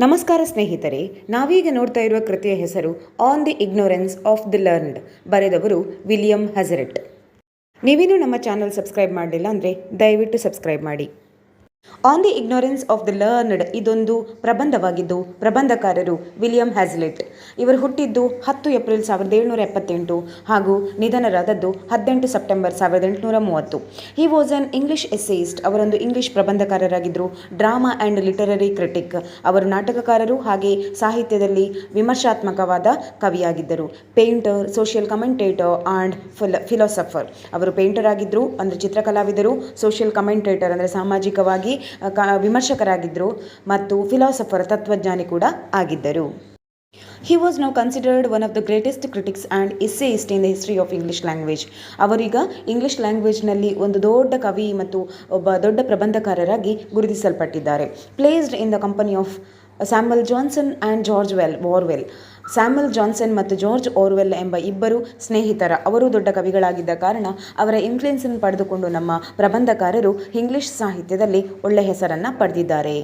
ನಮಸ್ಕಾರ ಸ್ನೇಹಿತರೆ, ನಾವೀಗ ನೋಡ್ತಾ ಇರುವ ಕೃತಿಯ ಹೆಸರು on the ignorance of the learned. ಬರೆದವರು ವಿಲಿಯಂ ಹೆಜರೆಟ್. ನೀವೇನು ನಮ್ಮ ಚಾನಲ್ ಸಬ್ಸ್ಕ್ರೈಬ್ ಮಾಡಲಿಲ್ಲ ಅಂದರೆ ದಯವಿಟ್ಟು ಸಬ್ಸ್ಕ್ರೈಬ್ ಮಾಡಿ. On the ignorance of the learned ಇದೊಂದು ಪ್ರಬಂಧವಾಗಿದ್ದು ಪ್ರಬಂಧಕಾರರು ವಿಲಿಯಂ ಹ್ಯಾಸ್ಲಿಟ್. ಇವರು ಹುಟ್ಟಿದ್ದು 10 ಏಪ್ರಿಲ್ 1778 ಹಾಗೂ ನಿಧನರಾದದ್ದು 18 September 1830. He was an English essayist. ಅವರೊಂದು ಇಂಗ್ಲಿಷ್ ಪ್ರಬಂಧಕಾರರಾಗಿದ್ದರು. Drama and literary critic. ಅವರು ನಾಟಕಕಾರರು ಹಾಗೆ ಸಾಹಿತ್ಯದಲ್ಲಿ ವಿಮರ್ಶಾತ್ಮಕವಾದ ಕವಿಯಾಗಿದ್ದರು. Painter, social commentator and philosopher. ಅವರು ಪೇಂಟರ್ ಆಗಿದ್ದರು, ಅಂದರೆ ಚಿತ್ರಕಲಾವಿದರು. ಸೋಷಿಯಲ್ ಕಮೆಂಟೇಟರ್ ಅಂದರೆ ಸಾಮಾಜಿಕವಾಗಿ ವಿಮರ್ಶಕರಾಗಿದ್ದರು ಮತ್ತು ಫಿಲಾಸಫರ್ ತತ್ವಜ್ಞಾನಿ ಕೂಡ ಆಗಿದ್ದರು. He was now considered one of the greatest critics and essayists in the history of English language. ಅವರೀಗ ಇಂಗ್ಲಿಷ್ ಲ್ಯಾಂಗ್ವೇಜ್ನಲ್ಲಿ ಒಂದು ದೊಡ್ಡ ಕವಿ ಮತ್ತು ಒಬ್ಬ ದೊಡ್ಡ ಪ್ರಬಂಧಕಾರರಾಗಿ ಗುರುತಿಸಲ್ಪಟ್ಟಿದ್ದಾರೆ. Placed in the company of Samuel Johnson and George Orwell. Samuel Johnson ಮತ್ತು ಜಾರ್ಜ್ ಆರ್ವೆಲ್ ಎಂಬ ಇಬ್ಬರು ಸ್ನೇಹಿತರ, ಅವರು ದೊಡ್ಡ ಕವಿಗಳಾಗಿದ್ದ ಕಾರಣ ಅವರ ಇನ್ಫ್ಲುಯೆನ್ಸನ್ನು ಪಡೆದುಕೊಂಡು ನಮ್ಮ ಪ್ರಬಂಧಕಾರರು ಇಂಗ್ಲಿಷ್ ಸಾಹಿತ್ಯದಲ್ಲಿ ಒಳ್ಳೆಯ ಹೆಸರನ್ನು ಪಡೆದಿದ್ದಾರೆ.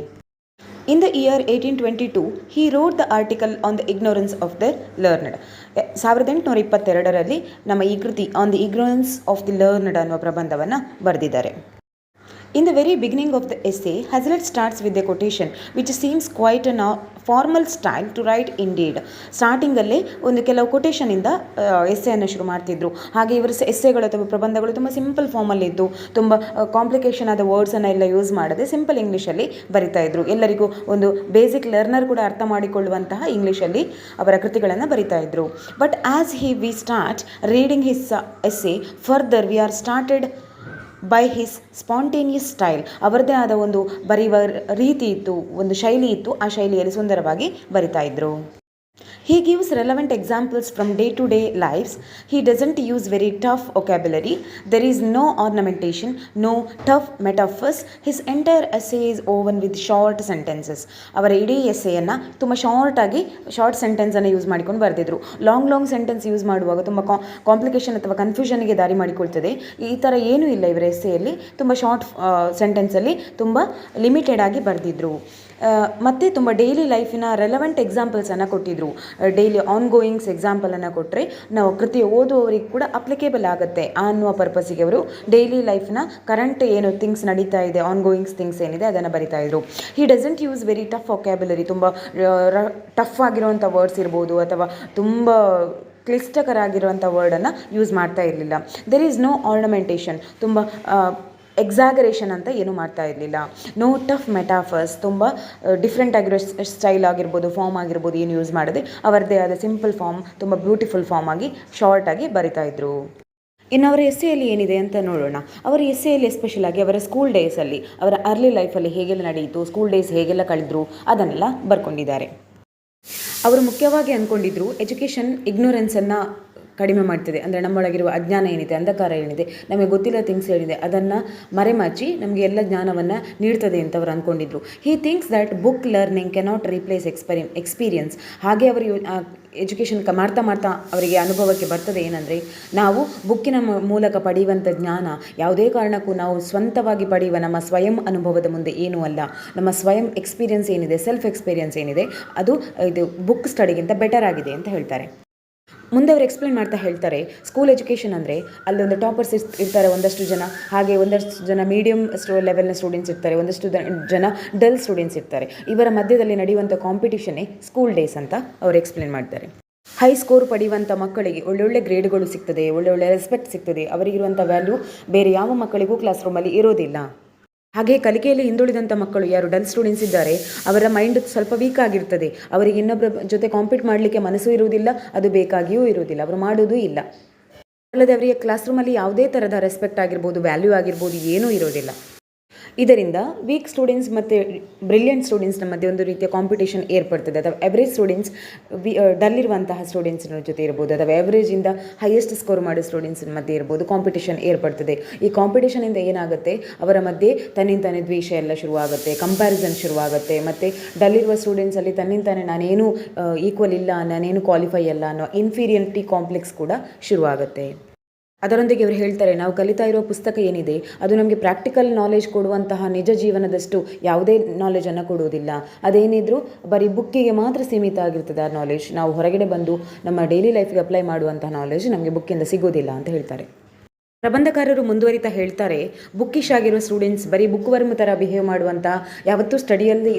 In the year 1822, he wrote the article on the ignorance of the learned. 1822ರಲ್ಲಿ ನಮ್ಮ ಈ ಕೃತಿ on the ignorance of the learned ಅನ್ನುವ ಪ್ರಬಂಧವನ್ನು ಬರೆದಿದ್ದಾರೆ. In the very beginning of the essay, Hazlitt starts with a quotation which seems quite a formal style to write indeed. ಸ್ಟಾರ್ಟಿಂಗಲ್ಲೇ ಒಂದು ಕೆಲವು ಕೊಟೇಷನಿಂದ ಎಸ್ಸೆಯನ್ನು ಶುರು ಮಾಡ್ತಿದ್ರು. ಹಾಗೆ ಇವರ ಎಸ್ಸೆಗಳು ಅಥವಾ ಪ್ರಬಂಧಗಳು ತುಂಬ ಸಿಂಪಲ್ ಫಾರ್ಮಲ್ಲಿದ್ದು, ತುಂಬ ಕಾಂಪ್ಲಿಕೇಶನ್ ಆದ ವರ್ಡ್ಸನ್ನು ಎಲ್ಲ ಯೂಸ್ ಮಾಡದೆ ಸಿಂಪಲ್ ಇಂಗ್ಲೀಷಲ್ಲಿ ಬರಿತಾ ಇದ್ರು. ಎಲ್ಲರಿಗೂ ಒಂದು ಬೇಸಿಕ್ ಲರ್ನರ್ ಕೂಡ ಅರ್ಥ ಮಾಡಿಕೊಳ್ಳುವಂತಹ ಇಂಗ್ಲೀಷಲ್ಲಿ ಅವರ ಕೃತಿಗಳನ್ನು ಬರಿತಾ ಇದ್ರು. But as we start reading his essay further we are started by his spontaneous style. ಅವರದೇ ಆದ ಒಂದು ಬರೆಯುವ ರೀತಿ ಇತ್ತು, ಒಂದು ಶೈಲಿ ಇತ್ತು. ಆ ಶೈಲಿಯಲ್ಲಿ ಸುಂದರವಾಗಿ ಬರಿತಾ ಇದ್ರು. He gives relevant examples from day-to-day lives. He doesn't use very tough vocabulary. There is no ornamentation, no tough metaphors. His entire essay is woven with short sentences. ಅವರ ಇಡೀ ಎಸ್ಸೆಯನ್ನು ತುಂಬ ಶಾರ್ಟ್ ಸೆಂಟೆನ್ಸನ್ನು ಯೂಸ್ ಮಾಡಿಕೊಂಡು ಬರೆದಿದ್ರು. ಲಾಂಗ್ ಸೆಂಟೆನ್ಸ್ ಯೂಸ್ ಮಾಡುವಾಗ ತುಂಬ complication ಅಥವಾ ಕನ್ಫ್ಯೂಷನ್ಗೆ ದಾರಿ ಮಾಡಿಕೊಳ್ತದೆ. ಈ ಥರ ಏನೂ ಇಲ್ಲ ಇವರ ಎಸ್ಸೆಯಲ್ಲಿ. ತುಂಬ ಶಾರ್ಟ್ ಸೆಂಟೆನ್ಸಲ್ಲಿ ತುಂಬ ಲಿಮಿಟೆಡ್ ಆಗಿ ಬರೆದಿದ್ರು. ಮತ್ತು ತುಂಬ ಡೈಲಿ ಲೈಫಿನ ರೆಲೆವೆಂಟ್ ಎಕ್ಸಾಂಪಲ್ಸನ್ನು ಕೊಟ್ಟಿದ್ರು. ಡೈಲಿ ಆನ್ಗೋಯಿಂಗ್ಸ್ ಎಕ್ಸಾಂಪಲನ್ನು ಕೊಟ್ಟರೆ ನಾವು ಕೃತಿ ಓದುವವರಿಗೆ ಕೂಡ ಅಪ್ಲಿಕೇಬಲ್ ಆಗುತ್ತೆ ಅನ್ನುವ ಪರ್ಪಸ್ಸಿಗೆ ಅವರು ಡೈಲಿ ಲೈಫ್ನ ಕರೆಂಟ್ ಏನು ಥಿಂಗ್ಸ್ ನಡೀತಾ ಇದೆ, ಆನ್ಗೋಯಿಂಗ್ಸ್ ಥಿಂಗ್ಸ್ ಏನಿದೆ ಅದನ್ನು ಬರಿತಾ ಇದ್ರು. He doesn't use very tough vocabulary. ತುಂಬ ಟಫ್ ಆಗಿರುವಂಥ ವರ್ಡ್ಸ್ ಇರ್ಬೋದು ಅಥವಾ ತುಂಬ ಕ್ಲಿಷ್ಟಕರಾಗಿರುವಂಥ ವರ್ಡನ್ನು ಯೂಸ್ ಮಾಡ್ತಾ ಇರಲಿಲ್ಲ. There is no ornamentation. ತುಂಬ ಎಕ್ಸಾಗರೇಷನ್ ಅಂತ ಏನೂ ಮಾಡ್ತಾ ಇರಲಿಲ್ಲ. No tough metaphors. ತುಂಬ ಡಿಫ್ರೆಂಟ್ ಆಗಿರೋ ಸ್ಟೈಲ್ ಆಗಿರ್ಬೋದು, ಫಾರ್ಮ್ ಆಗಿರ್ಬೋದು ಏನು ಯೂಸ್ ಮಾಡದೆ ಅವರದೇ ಆದ ಸಿಂಪಲ್ ಫಾರ್ಮ್, ತುಂಬ ಬ್ಯೂಟಿಫುಲ್ ಫಾರ್ಮ್ ಆಗಿ ಶಾರ್ಟಾಗಿ ಬರಿತಾ ಇದ್ರು. ಇನ್ನು ಅವರ ಎಸ್ಸೆಯಲ್ಲಿ ಏನಿದೆ ಅಂತ ನೋಡೋಣ. ಅವರ ಎಸ್ಸೆಯಲ್ಲಿ ಎಸ್ಪೆಷಲ್ ಆಗಿ ಅವರ ಸ್ಕೂಲ್ ಡೇಸಲ್ಲಿ, ಅವರ ಅರ್ಲಿ ಲೈಫಲ್ಲಿ ಹೇಗೆಲ್ಲ ನಡೆಯಿತು, ಸ್ಕೂಲ್ ಡೇಸ್ ಹೇಗೆಲ್ಲ ಕಳೆದ್ರು ಅದನ್ನೆಲ್ಲ ಬರ್ಕೊಂಡಿದ್ದಾರೆ. ಅವರು ಮುಖ್ಯವಾಗಿ ಅಂದ್ಕೊಂಡಿದ್ರು ಎಜುಕೇಷನ್ ಇಗ್ನೋರೆನ್ಸನ್ನು ಕಡಿಮೆ ಮಾಡ್ತದೆ. ಅಂದರೆ ನಮ್ಮೊಳಗಿರುವ ಅಜ್ಞಾನ ಏನಿದೆ, ಅಂಧಕಾರ ಏನಿದೆ, ನಮಗೆ ಗೊತ್ತಿಲ್ಲ ಥಿಂಗ್ಸ್ ಏನಿದೆ ಅದನ್ನು ಮರೆಮಾಚಿ ನಮಗೆ ಎಲ್ಲ ಜ್ಞಾನವನ್ನು ನೀಡ್ತದೆ ಅಂತ ಅವರು ಅಂದ್ಕೊಂಡಿದ್ರು. He thinks that book learning cannot replace experience. ಹಾಗೆ ಅವರು ಎಜುಕೇಷನ್ ಮಾಡ್ತಾ ಅವರಿಗೆ ಅನುಭವಕ್ಕೆ ಬರ್ತದೆ ಏನಂದರೆ, ನಾವು ಬುಕ್ಕಿನ ಮೂಲಕ ಪಡೆಯುವಂಥ ಜ್ಞಾನ ಯಾವುದೇ ಕಾರಣಕ್ಕೂ ನಾವು ಸ್ವಂತವಾಗಿ ಪಡೆಯುವ ನಮ್ಮ ಸ್ವಯಂ ಅನುಭವದ ಮುಂದೆ ಏನೂ ಅಲ್ಲ. ನಮ್ಮ ಸ್ವಯಂ ಎಕ್ಸ್ಪೀರಿಯನ್ಸ್ ಏನಿದೆ, ಸೆಲ್ಫ್ ಎಕ್ಸ್ಪೀರಿಯನ್ಸ್ ಏನಿದೆ, ಅದು ಇದು ಬುಕ್ ಸ್ಟಡಿಗಿಂತ ಬೆಟರ್ ಆಗಿದೆ ಅಂತ ಹೇಳ್ತಾರೆ. ಮುಂದೆ ಅವರು ಎಕ್ಸ್ಪ್ಲೇನ್ ಮಾಡ್ತಾ ಹೇಳ್ತಾರೆ, ಸ್ಕೂಲ್ ಎಜುಕೇಷನ್ ಅಂದರೆ ಅಲ್ಲೊಂದು ಟಾಪರ್ಸ್ ಇರ್ತಾರೆ ಒಂದಷ್ಟು ಜನ, ಹಾಗೆ ಒಂದಷ್ಟು ಜನ ಮೀಡಿಯಮ್ ಲೆವೆಲ್ನ ಸ್ಟೂಡೆಂಟ್ಸ್ ಇರ್ತಾರೆ, ಒಂದಷ್ಟು ಜನ ಡಲ್ ಸ್ಟೂಡೆಂಟ್ಸ್ ಇರ್ತಾರೆ. ಇವರ ಮಧ್ಯದಲ್ಲಿ ನಡೆಯುವಂಥ ಕಾಂಪಿಟಿಷನ್ನೇ ಸ್ಕೂಲ್ ಡೇಸ್ ಅಂತ ಅವರು ಎಕ್ಸ್ಪ್ಲೇನ್ ಮಾಡ್ತಾರೆ. ಹೈ ಸ್ಕೋರ್ ಪಡೆಯುವಂಥ ಮಕ್ಕಳಿಗೆ ಒಳ್ಳೊಳ್ಳೆ ಗ್ರೇಡ್ಗಳು ಸಿಗ್ತದೆ, ಒಳ್ಳೊಳ್ಳೆ ರೆಸ್ಪೆಕ್ಟ್ ಸಿಗ್ತದೆ. ಅವರಿಗಿರುವಂಥ ವ್ಯಾಲ್ಯೂ ಬೇರೆ ಯಾವ ಮಕ್ಕಳಿಗೂ ಕ್ಲಾಸ್ ರೂಮಲ್ಲಿ ಇರೋದಿಲ್ಲ. ಹಾಗೆ ಕಲಿಕೆಯಲ್ಲಿ ಹಿಂದುಳಿದಂಥ ಮಕ್ಕಳು, ಯಾರು ಡಲ್ ಸ್ಟೂಡೆಂಟ್ಸ್ ಇದ್ದಾರೆ, ಅವರ ಮೈಂಡ್ ಸ್ವಲ್ಪ ವೀಕ್ ಆಗಿರ್ತದೆ. ಅವರಿಗೆ ಇನ್ನೊಬ್ಬರ ಜೊತೆ ಕಾಂಪೀಟ್ ಮಾಡಲಿಕ್ಕೆ ಮನಸ್ಸು ಇರುವುದಿಲ್ಲ, ಅದು ಬೇಕಾಗಿಯೂ ಇರುವುದಿಲ್ಲ, ಅವರು ಮಾಡೋದೂ ಇಲ್ಲ. ಅಲ್ಲದೆ ಅವರಿಗೆ ಕ್ಲಾಸ್ ರೂಮಲ್ಲಿ ಯಾವುದೇ ಥರದ ರೆಸ್ಪೆಕ್ಟ್ ಆಗಿರ್ಬೋದು, ವ್ಯಾಲ್ಯೂ ಆಗಿರ್ಬೋದು ಏನೂ ಇರೋದಿಲ್ಲ. ಇದರಿಂದ ವೀಕ್ ಸ್ಟೂಡೆಂಟ್ಸ್ ಮತ್ತು ಬ್ರಿಲಿಯಂಟ್ ಸ್ಟೂಡೆಂಟ್ಸ್ನ ಮಧ್ಯೆ ಒಂದು ರೀತಿಯ ಕಾಂಪಿಟೇಷನ್ ಏರ್ಪಡ್ತದೆ. ಅಥವಾ ಎವರೇಜ್ ಸ್ಟೂಡೆಂಟ್ಸ್ ಡಲ್ ಇರುವಂತಹ ಸ್ಟೂಡೆಂಟ್ಸ್ನ ಜೊತೆ ಇರ್ಬೋದು, ಅಥವಾ ಎವರೇಜಿಂದ ಹೈಯೆಸ್ಟ್ ಸ್ಕೋರ್ ಮಾಡೋ ಸ್ಟೂಡೆಂಟ್ಸ್ನ ಮಧ್ಯೆ ಇರ್ಬೋದು, ಕಾಂಪಿಟೇಷನ್ ಏರ್ಪಡ್ತದೆ. ಈ ಕಾಂಪಿಟೇಷನಿಂದ ಏನಾಗುತ್ತೆ, ಅವರ ಮಧ್ಯೆ ತನ್ನಿಂತಾನೆ ದ್ವೇಷ ಎಲ್ಲ ಶುರುವಾಗುತ್ತೆ, ಕಂಪ್ಯಾರಿಸನ್ ಶುರುವಾಗುತ್ತೆ. ಮತ್ತು ಡಲ್ ಇರುವ ಸ್ಟೂಡೆಂಟ್ಸಲ್ಲಿ ತನ್ನಿಂತಾನೆ ನಾನೇನು ಈಕ್ವಲ್ ಇಲ್ಲ, ನಾನೇನು ಕ್ವಾಲಿಫೈ ಅಲ್ಲ ಅನ್ನೋ ಇನ್ಫೀರಿಯರಿಟಿ ಕಾಂಪ್ಲೆಕ್ಸ್ ಕೂಡ ಶುರುವಾಗುತ್ತೆ. ಅದರೊಂದಿಗೆ ಇವರು ಹೇಳ್ತಾರೆ, ನಾವು ಕಲಿತಾ ಇರೋ ಪುಸ್ತಕ ಏನಿದೆ ಅದು ನಮಗೆ ಪ್ರಾಕ್ಟಿಕಲ್ ನಾಲೆಜ್ ಕೊಡುವಂತಹ ನಿಜ ಜೀವನದಷ್ಟು ಯಾವುದೇ ನಾಲೆಜನ್ನು ಕೊಡುವುದಿಲ್ಲ. ಅದೇನಿದ್ರೂ ಬರೀ ಬುಕ್ಕಿಗೆ ಮಾತ್ರ ಸೀಮಿತ ಆಗಿರ್ತದೆ ಆ ನಾಲೆಜ್. ನಾವು ಹೊರಗಡೆ ಬಂದು ನಮ್ಮ ಡೈಲಿ ಲೈಫ್ಗೆ ಅಪ್ಲೈ ಮಾಡುವಂತಹ ನಾಲೆಜ್ ನಮಗೆ ಬುಕ್ಕಿಂದ ಸಿಗೋದಿಲ್ಲ ಅಂತ ಹೇಳ್ತಾರೆ. ಪ್ರಬಂಧಕಾರರು ಮುಂದುವರಿತಾ ಹೇಳ್ತಾರೆ, ಬುಕ್ಕಿಶ್ ಆಗಿರೋ ಸ್ಟೂಡೆಂಟ್ಸ್ ಬರೀ ಬುಕ್ ವರ್ಮ್ ಥರ ಬಿಹೇವ್ ಮಾಡುವಂಥ, ಯಾವತ್ತೂ ಸ್ಟಡಿಯಲ್ಲಿ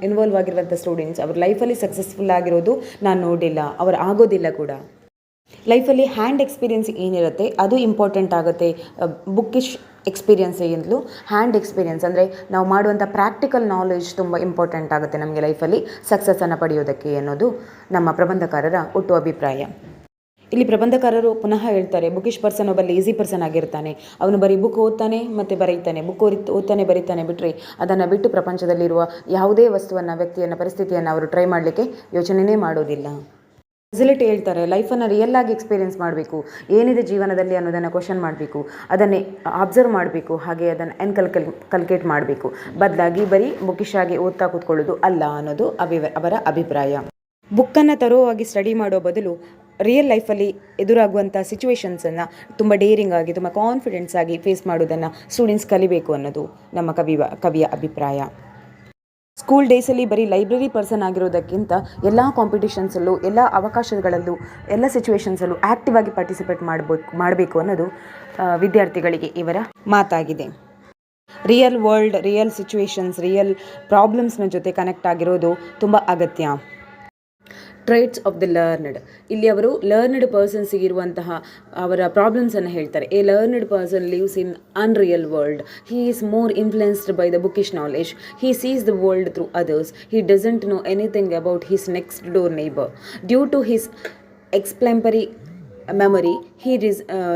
ಇನ್ವಾಲ್ವ್ ಆಗಿರುವಂಥ ಸ್ಟೂಡೆಂಟ್ಸ್ ಅವ್ರ ಲೈಫಲ್ಲಿ ಸಕ್ಸಸ್ಫುಲ್ ಆಗಿರೋದು ನಾನು ನೋಡಿಲ್ಲ, ಅವ್ರು ಆಗೋದಿಲ್ಲ ಕೂಡ. ಲೈಫಲ್ಲಿ ಹ್ಯಾಂಡ್ ಎಕ್ಸ್ಪೀರಿಯನ್ಸ್ ಏನಿರುತ್ತೆ ಅದು ಇಂಪಾರ್ಟೆಂಟ್ ಆಗುತ್ತೆ. ಬುಕ್ಕಿಶ್ ಎಕ್ಸ್ಪೀರಿಯನ್ಸ್ ಏನಿದ್ಲು ಹ್ಯಾಂಡ್ ಎಕ್ಸ್ಪೀರಿಯನ್ಸ್ ಅಂದರೆ ನಾವು ಮಾಡುವಂಥ ಪ್ರಾಕ್ಟಿಕಲ್ ನಾಲೆಜ್ ತುಂಬ ಇಂಪಾರ್ಟೆಂಟ್ ಆಗುತ್ತೆ ನಮಗೆ ಲೈಫಲ್ಲಿ ಸಕ್ಸಸ್ಸನ್ನು ಪಡೆಯೋದಕ್ಕೆ ಅನ್ನೋದು ನಮ್ಮ ಪ್ರಬಂಧಕಾರರ ಒಟ್ಟು ಅಭಿಪ್ರಾಯ. ಇಲ್ಲಿ ಪ್ರಬಂಧಕಾರರು ಪುನಃ ಹೇಳ್ತಾರೆ, ಬುಕ್ಕಿಶ್ ಪರ್ಸನ್ ಒಬ್ಬ ಲೇಸಿ ಪರ್ಸನ್ ಆಗಿರ್ತಾನೆ. ಅವನು ಬರೀ ಬುಕ್ ಓದ್ತಾನೆ ಮತ್ತು ಬರೀತಾನೆ, ಬುಕ್ ಓದ್ತಾನೆ ಬರೀತಾನೆ ಬಿಟ್ಟರೆ ಅದನ್ನು ಬಿಟ್ಟು ಪ್ರಪಂಚದಲ್ಲಿರುವ ಯಾವುದೇ ವಸ್ತುವನ್ನು, ವ್ಯಕ್ತಿಯನ್ನು, ಪರಿಸ್ಥಿತಿಯನ್ನು ಅವರು ಟ್ರೈ ಮಾಡಲಿಕ್ಕೆ ಯೋಚನೆಯೇ ಮಾಡೋದಿಲ್ಲ. ಹೆಝಲಿಟ್ ಹೇಳ್ತಾರೆ, ಲೈಫನ್ನು ರಿಯಲ್ ಆಗಿ ಎಕ್ಸ್ಪೀರಿಯೆನ್ಸ್ ಮಾಡಬೇಕು, ಏನಿದೆ ಜೀವನದಲ್ಲಿ ಅನ್ನೋದನ್ನು ಕ್ವಶನ್ ಮಾಡಬೇಕು, ಅದನ್ನೇ ಅಬ್ಸರ್ವ್ ಮಾಡಬೇಕು, ಹಾಗೆ ಅದನ್ನು ಕಲ್ಕೇಟ್ ಮಾಡಬೇಕು. ಬದಲಾಗಿ ಬರೀ ಬುಕ್ಕಿಶ್ ಆಗಿ ಓದ್ತಾ ಕೂತ್ಕೊಳ್ಳೋದು ಅಲ್ಲ ಅನ್ನೋದು ಅವರ ಅಭಿಪ್ರಾಯ. ಬುಕ್ಕನ್ನು ತರೋವಾಗಿ ಸ್ಟಡಿ ಮಾಡೋ ಬದಲು ರಿಯಲ್ ಲೈಫಲ್ಲಿ ಎದುರಾಗುವಂಥ ಸಿಚುವೇಶನ್ಸನ್ನು ತುಂಬ ಡೇರಿಂಗ್ ಆಗಿ, ತುಂಬ ಕಾನ್ಫಿಡೆನ್ಸ್ ಆಗಿ ಫೇಸ್ ಮಾಡೋದನ್ನು ಸ್ಟೂಡೆಂಟ್ಸ್ ಕಲಿಬೇಕು ಅನ್ನೋದು ನಮ್ಮ ಕವಿಯ ಅಭಿಪ್ರಾಯ. ಸ್ಕೂಲ್ ಡೇಸಲ್ಲಿ ಬರೀ ಲೈಬ್ರರಿ ಪರ್ಸನ್ ಆಗಿರೋದಕ್ಕಿಂತ ಎಲ್ಲ ಕಾಂಪಿಟಿಷನ್ಸಲ್ಲೂ, ಎಲ್ಲ ಅವಕಾಶಗಳಲ್ಲೂ, ಎಲ್ಲ ಸಿಚುವೇಶನ್ಸಲ್ಲೂ ಆ್ಯಕ್ಟಿವ್ ಆಗಿ ಪಾರ್ಟಿಸಿಪೇಟ್ ಮಾಡಬೇಕು ಅನ್ನೋದು ವಿದ್ಯಾರ್ಥಿಗಳಿಗೆ ಇವರ ಮಾತಾಗಿದೆ. Real world, real situations, real ಪ್ರಾಬ್ಲಮ್ಸ್ನ ಜೊತೆ ಕನೆಕ್ಟ್ ಆಗಿರೋದು ತುಂಬ ಅಗತ್ಯ. ಟ್ರೈಟ್ಸ್ ಆಫ್ ದ ಲರ್ನ್ಡ್, ಇಲ್ಲಿ ಅವರು ಲರ್ನ್ಡ್ ಪರ್ಸನ್ಸಿಗೆ ಇರುವಂತಹ ಅವರ ಪ್ರಾಬ್ಲಮ್ಸನ್ನು ಹೇಳ್ತಾರೆ. A learned person lives in unreal world. He is more influenced by the bookish knowledge. He sees the world through others. He doesn't know anything about his next door neighbour. Due to his exemplary memory, he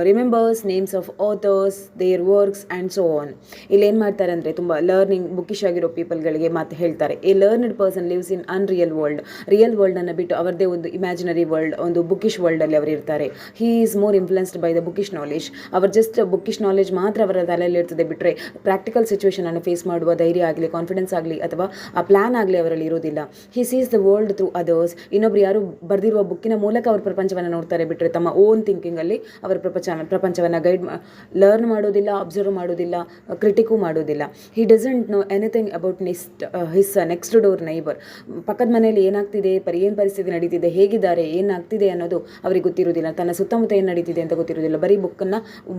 remembers names of authors, their works and so on. ಇಲ್ಲಿ ಏನು ಮಾಡ್ತಾರೆ ಅಂದರೆ, ತುಂಬ learning bookish ಆಗಿರೋ ಪೀಪಲ್ಗಳಿಗೆ ಮಾತು ಹೇಳ್ತಾರೆ. A learned person lives in unreal world. Real ವರ್ಲ್ಡನ್ನು ಬಿಟ್ಟು ಅವರದೇ ಒಂದು ಇಮ್ಯಾಜಿನರಿ ವರ್ಲ್ಡ್, ಒಂದು ಬುಕ್ಕಿಶ್ ವರ್ಲ್ಡಲ್ಲಿ ಅವರು ಇರ್ತಾರೆ. He is more influenced by the bookish knowledge. ಅವರು ಜಸ್ಟ್ ಬುಕ್ಕಿಶ್ ನಾಲೆಜ್ ಮಾತ್ರ ಅವರ ತಲೆಯಲ್ಲಿ ಇರ್ತದೆ ಬಿಟ್ಟರೆ ಪ್ರಾಕ್ಟಿಕಲ್ ಸಿಚುವೇಷನನ್ನು ಫೇಸ್ ಮಾಡುವ ಧೈರ್ಯ ಆಗಲಿ, ಕಾನ್ಫಿಡೆನ್ಸ್ ಆಗಲಿ ಅಥವಾ ಆ ಪ್ಲ್ಯಾನ್ ಆಗಲಿ ಅವರಲ್ಲಿ ಇರೋದಿಲ್ಲ. ಹಿ sees the world through others. ಇನ್ನೊಬ್ರು ಯಾರು ಬರೆದಿರುವ ಬುಕ್ಕಿನ ಮೂಲಕ ಅವರು ಪ್ರಪಂಚವನ್ನು ನೋಡ್ತಾರೆ ಬಿಟ್ಟರೆ ತಮ್ಮ ಓನ್ ಥಿಂಕಿಂಗಲ್ಲಿ ಅವರ ಪ್ರಪಂಚವನ್ನು ಲರ್ನ್ ಮಾಡೋದಿಲ್ಲ, ಅಬ್ಸರ್ವ್ ಮಾಡೋದಿಲ್ಲ, ಕ್ರಿಟಿಕೂ ಮಾಡೋದಿಲ್ಲ. ಹಿ doesn't know anything about his next door neighbour. ಪಕ್ಕದ ಮನೆಯಲ್ಲಿ ಏನಾಗ್ತಿದೆ, ಏನು ಪರಿಸ್ಥಿತಿ ನಡೀತಿದೆ, ಹೇಗಿದ್ದಾರೆ, ಏನಾಗ್ತಿದೆ ಅನ್ನೋದು ಅವರಿಗೆ ಗೊತ್ತಿರೋದಿಲ್ಲ. ತನ್ನ ಸುತ್ತಮುತ್ತ ಏನು ನಡೀತಿದೆ ಅಂತ ಗೊತ್ತಿರೋದಿಲ್ಲ. ಬರೀ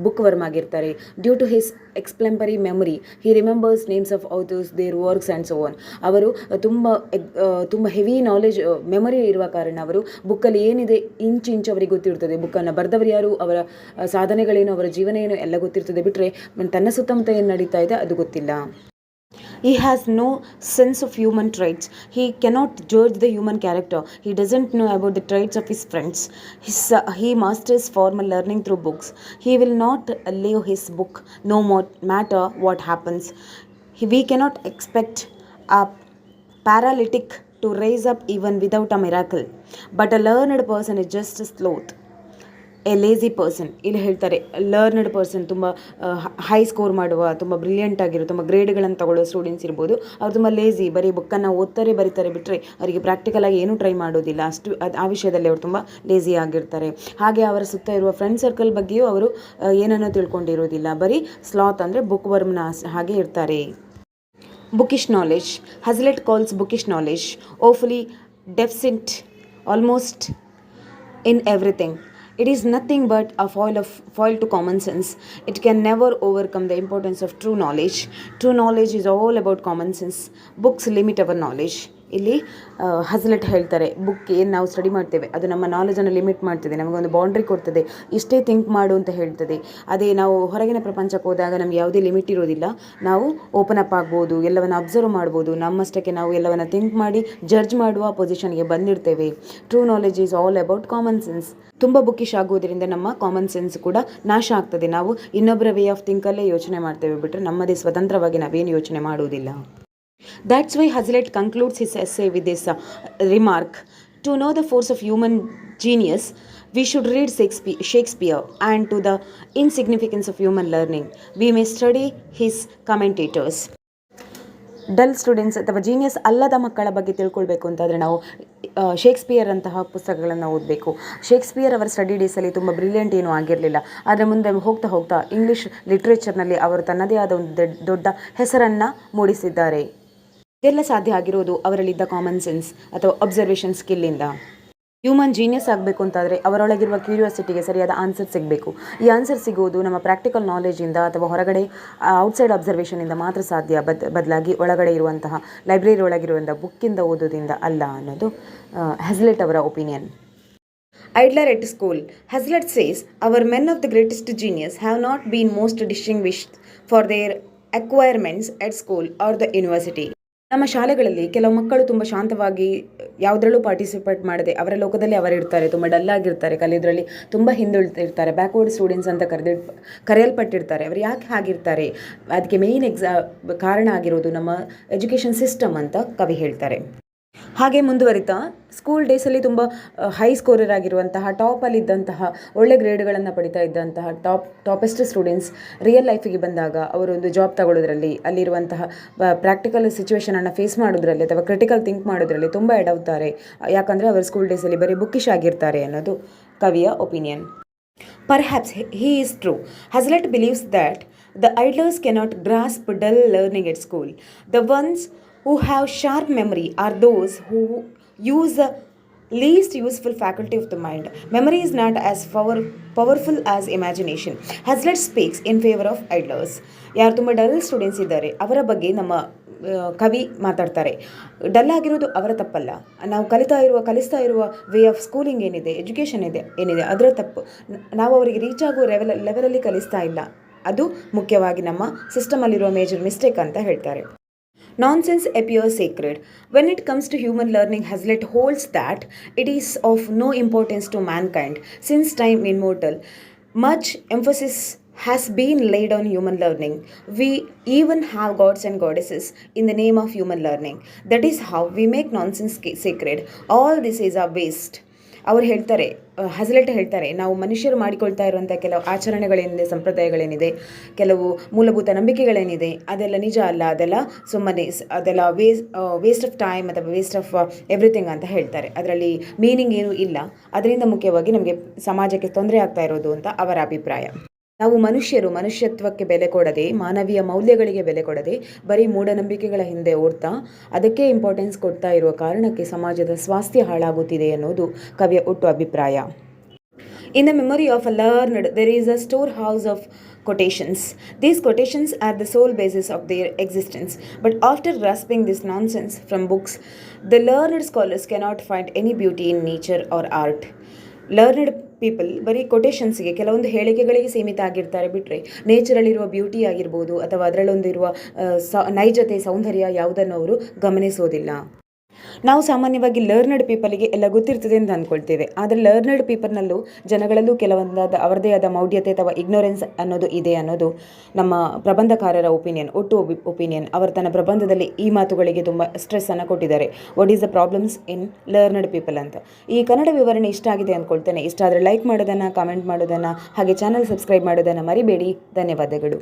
ಬುಕ್ ವರ್ಮ್ ಆಗಿರ್ತಾರೆ. Due to his exemplary memory, he remembers names of authors, their works and so on. ಅವರು ತುಂಬ ಹೆವಿ ನಾಲೆಜ್ ಮೆಮೊರಿ ಇರುವ ಕಾರಣ ಅವರು ಬುಕ್ಕಲ್ಲಿ ಏನಿದೆ ಇಂಚು ಅವರಿಗೆ ಗೊತ್ತಿರ್ತದೆ. ಬುಕ್ಕನ್ನು ಬರೆದವರು ಯಾರು, ಅವರ ಸಾಧನೆಗಳೇನು, ಅವರ ಜೀವನ ಏನು ಎಲ್ಲ ಗೊತ್ತಿರ್ತದೆ ಬಿಟ್ಟರೆ ತನ್ನ ಸುತ್ತಮುತ್ತ ಏನು ನಡೀತಾ ಇದೆ ಅದು ಗೊತ್ತಿಲ್ಲ. He has no sense of human traits. He cannot judge the human character. He doesn't know about the traits of his friends. He masters formal learning through books. He will not leave his book no matter what happens. We cannot expect a paralytic to raise up even without a miracle. But a learned person is just a sloth. A lazy person. ಇಲ್ಲಿ ಹೇಳ್ತಾರೆ, learned person ತುಂಬ high score ಮಾಡುವ, ತುಂಬ brilliant ಆಗಿರೋ, ತುಂಬ ಗ್ರೇಡ್ಗಳನ್ನು ತಗೊಳ್ಳೋ students ಇರ್ಬೋದು. ಅವ್ರು ತುಂಬ ಲೇಸಿ, ಬರೀ ಬುಕ್ಕನ್ನು ಓದ್ತಾರೆ ಬರೀತಾರೆ ಬಿಟ್ಟರೆ ಅವರಿಗೆ ಪ್ರಾಕ್ಟಿಕಲಾಗಿ ಏನೂ ಟ್ರೈ ಮಾಡೋದಿಲ್ಲ. ಆ ವಿಷಯದಲ್ಲಿ ಅವರು ತುಂಬ ಲೇಸಿ ಆಗಿರ್ತಾರೆ. ಹಾಗೆ ಅವರ ಸುತ್ತ ಇರುವ ಫ್ರೆಂಡ್ ಸರ್ಕಲ್ ಬಗ್ಗೆಯೂ ಅವರು ಏನನ್ನೂ ತಿಳ್ಕೊಂಡಿರೋದಿಲ್ಲ. ಬರೀ ಸ್ಲಾತ್ ಅಂದರೆ ಬುಕ್ ವರ್ಮ್ನ ಹಾಗೆ ಇರ್ತಾರೆ. Bookish knowledge. Hazlitt calls bookish knowledge awfully deficient almost in everything. It is nothing but a foil to common sense. It can never overcome the importance of true knowledge. True knowledge is all about common sense. Books limit our knowledge. ಇಲ್ಲಿ ಹ್ಯಾಸ್ಲೆಟ್ ಹೇಳ್ತಾರೆ, book ಏನು ನಾವು study ಮಾಡ್ತೇವೆ ಅದು ನಮ್ಮ ನಾಲೆಜನ್ನು limit ಮಾಡ್ತದೆ, ನಮಗೊಂದು boundary ಕೊಡ್ತದೆ, ಇಷ್ಟೇ ಥಿಂಕ್ ಮಾಡು ಅಂತ ಹೇಳ್ತದೆ. ಅದೇ ನಾವು ಹೊರಗಿನ ಪ್ರಪಂಚಕ್ಕೆ ಹೋದಾಗ ನಮಗೆ ಯಾವುದೇ ಲಿಮಿಟ್ ಇರೋದಿಲ್ಲ. ನಾವು ಓಪನ್ ಅಪ್ ಆಗ್ಬೋದು, ಎಲ್ಲವನ್ನು ಅಬ್ಸರ್ವ್ ಮಾಡ್ಬೋದು, ನಮ್ಮಷ್ಟಕ್ಕೆ ನಾವು ಎಲ್ಲವನ್ನು ಥಿಂಕ್ ಮಾಡಿ ಜಡ್ಜ್ ಮಾಡುವ ಪೊಸಿಷನ್ಗೆ ಬಂದಿರ್ತೇವೆ. True knowledge is all about common sense. ತುಂಬ ಬುಕ್ಕಿಶ್ ಆಗೋದ್ರಿಂದ ನಮ್ಮ ಕಾಮನ್ ಸೆನ್ಸ್ ಕೂಡ ನಾಶ ಆಗ್ತದೆ. ನಾವು ಇನ್ನೊಬ್ಬರ ವೇ ಆಫ್ ಥಿಂಕಲ್ಲೇ ಯೋಚನೆ ಮಾಡ್ತೇವೆ ಬಿಟ್ಟರೆ ನಮ್ಮದೇ ಸ್ವತಂತ್ರವಾಗಿ ನಾವೇನು ಯೋಚನೆ ಮಾಡುವುದಿಲ್ಲ. That's why Hazlitt concludes his essay with this remark: to know the force of human genius, we should read Shakespeare, and to the insignificance of human learning, we may study his commentators. Dull students ಅಥವಾ genius ಅಲ್ಲದ ಮಕ್ಕಳ ಬಗ್ಗೆ ತಿಳ್ಕೊಳ್ಬೇಕು ಅಂತಾದರೆ ನಾವು Shakespeare ಅಂತಹ ಪುಸ್ತಕಗಳನ್ನು ಓದಬೇಕು. ಶೇಕ್ಸ್ಪಿಯರ್ ಅವರ ಸ್ಟಡಿ ಡೇಸಲ್ಲಿ ತುಂಬ ಬ್ರಿಲಿಯಂಟ್ ಏನೂ ಆಗಿರಲಿಲ್ಲ, ಆದರೆ ಮುಂದೆ ಹೋಗ್ತಾ ಹೋಗ್ತಾ ಇಂಗ್ಲೀಷ್ ಲಿಟ್ರೇಚರ್ನಲ್ಲಿ ಅವರು ತನ್ನದೇ ಆದ ಒಂದು ದೊಡ್ಡ ಹೆಸರನ್ನು ಮೂಡಿಸಿದ್ದಾರೆ. ಇದೆಲ್ಲ ಸಾಧ್ಯ ಆಗಿರೋದು ಅವರಲ್ಲಿದ್ದ ಕಾಮನ್ ಸೆನ್ಸ್ ಅಥವಾ ಅಬ್ಸರ್ವೇಷನ್ ಸ್ಕಿಲ್ಲಿಂದ. ಹ್ಯೂಮನ್ ಜೀನಿಯಸ್ ಆಗಬೇಕು ಅಂತಾದರೆ ಅವರೊಳಗಿರುವ ಕ್ಯೂರಿಯಾಸಿಟಿಗೆ ಸರಿಯಾದ ಆನ್ಸರ್ ಸಿಗಬೇಕು. ಈ ಆನ್ಸರ್ ಸಿಗೋದು ನಮ್ಮ ಪ್ರಾಕ್ಟಿಕಲ್ ನಾಲೆಜಿಂದ ಅಥವಾ ಹೊರಗಡೆ ಔಟ್ಸೈಡ್ ಅಬ್ಸರ್ವೇಷನಿಂದ ಮಾತ್ರ ಸಾಧ್ಯ, ಬದಲಾಗಿ ಒಳಗಡೆ ಇರುವಂತಹ ಲೈಬ್ರರಿ ಒಳಗಿರುವಂಥ ಬುಕ್ಕಿಂದ ಓದೋದ್ರಿಂದ ಅಲ್ಲ ಅನ್ನೋದು ಹ್ಯಾಸ್ಲಿಟ್ ಅವರ opinion. Idler at school. Hazlitt says, our men of the greatest genius have not been most distinguished for their acquirements at school or the university. ನಮ್ಮ ಶಾಲೆಗಳಲ್ಲಿ ಕೆಲವು ಮಕ್ಕಳು ತುಂಬ ಶಾಂತವಾಗಿ ಯಾವುದರಲ್ಲೂ ಪಾರ್ಟಿಸಿಪೇಟ್ ಮಾಡದೆ ಅವರ ಲೋಕದಲ್ಲಿ ಅವರಿರ್ತಾರೆ, ತುಂಬ ಡಲ್ಲಾಗಿರ್ತಾರೆ, ಕಲಿಯೋದ್ರಲ್ಲಿ ತುಂಬ ಹಿಂದುಳಿತಿರ್ತಾರೆ, ಬ್ಯಾಕ್ವರ್ಡ್ ಸ್ಟೂಡೆಂಟ್ಸ್ ಅಂತ ಕರೆಯಲ್ಪಟ್ಟಿರ್ತಾರೆ. ಅವರು ಯಾಕೆ ಹಾಗಿರ್ತಾರೆ? ಅದಕ್ಕೆ ಮೇಯ್ನ್ ಕಾರಣ ಆಗಿರೋದು ನಮ್ಮ ಎಜುಕೇಷನ್ ಸಿಸ್ಟಮ್ ಅಂತ ಕವಿ ಹೇಳ್ತಾರೆ. ಹಾಗೆ ಮುಂದುವರಿತಾ ಸ್ಕೂಲ್ ಡೇಸಲ್ಲಿ ತುಂಬ ಹೈ ಸ್ಕೋರರ್ ಆಗಿರುವಂತಹ ಟಾಪಲ್ಲಿದ್ದಂತಹ ಒಳ್ಳೆ ಗ್ರೇಡ್ಗಳನ್ನು ಪಡಿತಾ ಇದ್ದಂತಹ ಟಾಪೆಸ್ಟ್ ಸ್ಟೂಡೆಂಟ್ಸ್ ರಿಯಲ್ ಲೈಫಿಗೆ ಬಂದಾಗ ಅವರೊಂದು ಜಾಬ್ ತಗೊಳ್ಳೋದ್ರಲ್ಲಿ, ಅಲ್ಲಿರುವಂತಹ ಪ್ರಾಕ್ಟಿಕಲ್ ಸಿಚುವೇಷನನ್ನು ಫೇಸ್ ಮಾಡೋದ್ರಲ್ಲಿ ಅಥವಾ ಕ್ರಿಟಿಕಲ್ ಥಿಂಕ್ ಮಾಡೋದ್ರಲ್ಲಿ ತುಂಬ ಎಡವ್ತಾರೆ. ಯಾಕಂದರೆ ಅವರು ಸ್ಕೂಲ್ ಡೇಸಲ್ಲಿ ಬರೀ ಬುಕ್ಕಿಶ್ ಆಗಿರ್ತಾರೆ ಅನ್ನೋದು ಕವಿಯ opinion. Perhaps he is true. Hazlitt believes that the idlers cannot grasp dull learning at school. The ones who have sharp memory are those who use the least useful faculty of the mind. Memory is not as powerful as imagination. Hazlitt speaks in favor of idlers. ಯಾರು ತುಂಬ dull students ಇದ್ದಾರೆ ಅವರ ಬಗ್ಗೆ ನಮ್ಮ ಕವಿ ಮಾತಾಡ್ತಾರೆ. Dull ಆಗಿರೋದು ಅವರ ತಪ್ಪಲ್ಲ, ನಾವು ಕಲಿಸ್ತಾ ಇರುವ ವೇ ಆಫ್ ಸ್ಕೂಲಿಂಗ್ ಏನಿದೆ, ಎಜುಕೇಷನ್ ಏನಿದೆ ಅದರ ತಪ್ಪು. ನಾವು ಅವರಿಗೆ ರೀಚ್ ಆಗೋ ಲೆವೆಲಲ್ಲಿ ಕಲಿಸ್ತಾ ಇಲ್ಲ, ಅದು ಮುಖ್ಯವಾಗಿ ನಮ್ಮ ಸಿಸ್ಟಮಲ್ಲಿರುವ ಮೇಜರ್ ಮಿಸ್ಟೇಕ್ ಅಂತ ಹೇಳ್ತಾರೆ. Nonsense appears sacred. When it comes to human learning, Hazlitt holds that it is of no importance to mankind. Since time immemorial, much emphasis has been laid on human learning. We even have gods and goddesses in the name of human learning. That is how we make nonsense sacred. All this is a waste. ಅವರು ಹೇಳ್ತಾರೆ, Hazlitt ಹೇಳ್ತಾರೆ, ನಾವು ಮನುಷ್ಯರು ಮಾಡಿಕೊಳ್ತಾ ಇರುವಂಥ ಕೆಲವು ಆಚರಣೆಗಳೇನಿದೆ, ಸಂಪ್ರದಾಯಗಳೇನಿದೆ, ಕೆಲವು ಮೂಲಭೂತ ನಂಬಿಕೆಗಳೇನಿದೆ, ಅದೆಲ್ಲ ನಿಜ ಅಲ್ಲ, ಅದೆಲ್ಲ ಸುಮ್ಮನೆ, ಅದೆಲ್ಲ ವೇಸ್ಟ್ ಆಫ್ ಟೈಮ್ ಅಥವಾ ವೇಸ್ಟ್ ಆಫ್ ಎವ್ರಿಥಿಂಗ್ ಅಂತ ಹೇಳ್ತಾರೆ. ಅದರಲ್ಲಿ ಮೀನಿಂಗ್ ಏನೂ ಇಲ್ಲ, ಅದರಿಂದ ಮುಖ್ಯವಾಗಿ ನಮಗೆ ಸಮಾಜಕ್ಕೆ ತೊಂದರೆ ಆಗ್ತಾ ಇರೋದು ಅಂತ ಅವರ ಅಭಿಪ್ರಾಯ. ನಾವು ಮನುಷ್ಯತ್ವಕ್ಕೆ ಬೆಲೆ ಕೊಡದೆ, ಮಾನವೀಯ ಮೌಲ್ಯಗಳಿಗೆ ಬೆಲೆ ಕೊಡದೆ, ಬರೀ ಮೂಢನಂಬಿಕೆಗಳ ಹಿಂದೆ ಓಡ್ತಾ ಅದಕ್ಕೆ ಇಂಪಾರ್ಟೆನ್ಸ್ ಕೊಡ್ತಾ ಇರುವ ಕಾರಣಕ್ಕೆ ಸಮಾಜದ ಸ್ವಾಸ್ಥ್ಯ ಹಾಳಾಗುತ್ತಿದೆ ಅನ್ನೋದು ಕವಿಯ ಒಟ್ಟು ಅಭಿಪ್ರಾಯ. In the memory of a learned, there is a storehouse of quotations. These quotations are the sole basis of their existence. But after grasping this nonsense from books, the learned scholars cannot find any beauty in nature or art. Learned people ಬರೀ ಕೊಟೇಶನ್ಸ್ಗೆ, ಕೆಲವೊಂದು ಹೇಳಿಕೆಗಳಿಗೆ ಸೀಮಿತ ಆಗಿರ್ತಾರೆ ಬಿಟ್ಟರೆ ನೇಚರಲ್ಲಿರುವ beauty ಆಗಿರ್ಬೋದು ಅಥವಾ ಅದರಲ್ಲೊಂದಿರುವ ನೈಜತೆ, ಸೌಂದರ್ಯ ಯಾವುದನ್ನು ಅವರು ಗಮನಿಸೋದಿಲ್ಲ. ನಾವು ಸಾಮಾನ್ಯವಾಗಿ ಲರ್ನಡ್ ಪೀಪಲಿಗೆ ಎಲ್ಲ ಗೊತ್ತಿರ್ತದೆ ಅಂತ ಅಂದ್ಕೊಳ್ತೇವೆ, ಆದರೆ ಲರ್ನಡ್ ಪೀಪಲ್ನಲ್ಲೂ ಜನಗಳಲ್ಲೂ ಕೆಲವೊಂದಾದ ಅವರದೇ ಆದ ಮೌಢ್ಯತೆ ಅಥವಾ ಇಗ್ನೋರೆನ್ಸ್ ಅನ್ನೋದು ಇದೆ ಅನ್ನೋದು ನಮ್ಮ ಪ್ರಬಂಧಕಾರರ ಒಪಿನಿಯನ್. ಅವರು ತನ್ನ ಪ್ರಬಂಧದಲ್ಲಿ ಈ ಮಾತುಗಳಿಗೆ ತುಂಬ ಸ್ಟ್ರೆಸ್ಸನ್ನು ಕೊಟ್ಟಿದ್ದಾರೆ. What is the problems in ಲರ್ನಡ್ people ಅಂತ. ಈ ಕನ್ನಡ ವಿವರಣೆ ಇಷ್ಟ ಆಗಿದೆ ಅಂದ್ಕೊಳ್ತೇನೆ. ಇಷ್ಟ ಆದರೆ ಲೈಕ್ ಮಾಡೋದನ್ನು, ಕಾಮೆಂಟ್ ಮಾಡೋದನ್ನು, ಹಾಗೆ ಚಾನಲ್ ಸಬ್ಸ್ಕ್ರೈಬ್ ಮಾಡೋದನ್ನು ಮರಿಬೇಡಿ. ಧನ್ಯವಾದಗಳು.